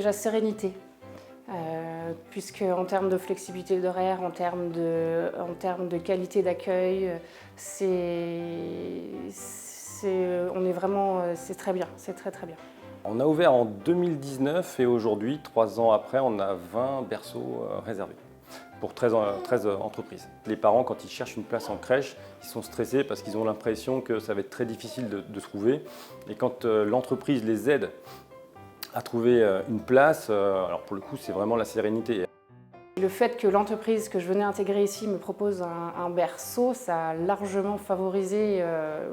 déjà sérénité. Puisque en termes de flexibilité d'horaire, en termes de qualité d'accueil, c'est très bien, c'est très très bien. On a ouvert en 2019 et aujourd'hui, 3 ans après, on a 20 berceaux réservés pour 13 entreprises. Les parents, quand ils cherchent une place en crèche, ils sont stressés parce qu'ils ont l'impression que ça va être très difficile de trouver. Et quand l'entreprise les aide à trouver une place, alors pour le coup, c'est vraiment la sérénité. Le fait que l'entreprise que je venais intégrer ici me propose un berceau, ça a largement favorisé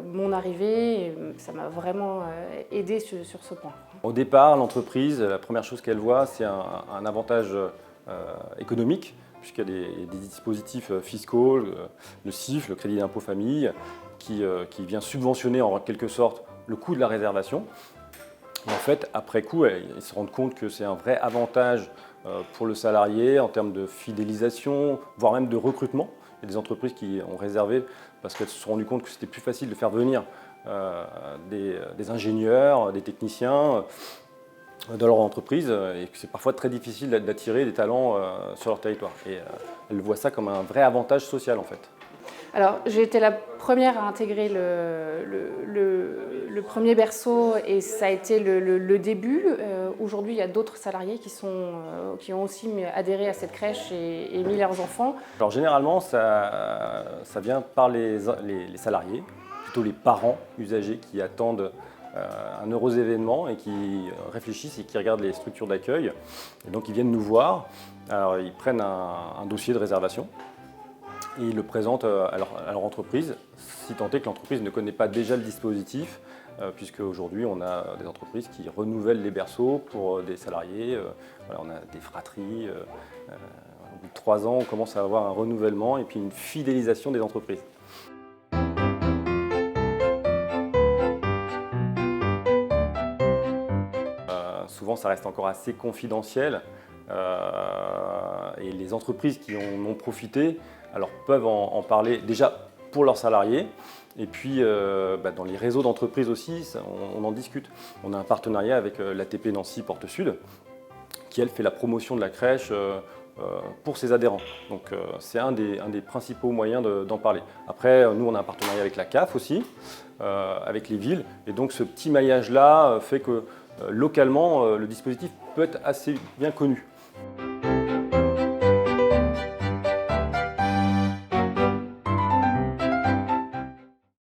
mon arrivée et ça m'a vraiment aidé sur ce point. Au départ, l'entreprise, la première chose qu'elle voit, c'est un avantage économique, puisqu'il y a des dispositifs fiscaux, le CIF, le crédit d'impôt famille, qui vient subventionner en quelque sorte le coût de la réservation. Et en fait, après coup, ils se rendent compte que c'est un vrai avantage pour le salarié en termes de fidélisation, voire même de recrutement. Il y a des entreprises qui ont réservé parce qu'elles se sont rendues compte que c'était plus facile de faire venir des ingénieurs, des techniciens dans leur entreprise et que c'est parfois très difficile d'attirer des talents sur leur territoire. Et elles voient ça comme un vrai avantage social en fait. Alors, j'ai été la première à intégrer le premier berceau et ça a été le début. Aujourd'hui, il y a d'autres salariés qui ont aussi adhéré à cette crèche et mis leurs enfants. Alors généralement, ça vient par les salariés, plutôt les parents usagers qui attendent un heureux événement et qui réfléchissent et qui regardent les structures d'accueil. Et donc ils viennent nous voir, alors ils prennent un dossier de réservation et ils le présentent à leur entreprise, si tant est que l'entreprise ne connaît pas déjà le dispositif, puisque aujourd'hui on a des entreprises qui renouvellent les berceaux pour des salariés, voilà, on a des fratries, au bout de 3 ans on commence à avoir un renouvellement et puis une fidélisation des entreprises. Souvent ça reste encore assez confidentiel et les entreprises qui en ont profité alors, peuvent en parler déjà pour leurs salariés et puis dans les réseaux d'entreprises aussi, on en discute. On a un partenariat avec l'ATP Nancy Porte Sud qui elle fait la promotion de la crèche pour ses adhérents. Donc c'est un des principaux moyens d'en parler. Après, nous on a un partenariat avec la CAF aussi, avec les villes et donc ce petit maillage-là fait que localement le dispositif peut être assez bien connu.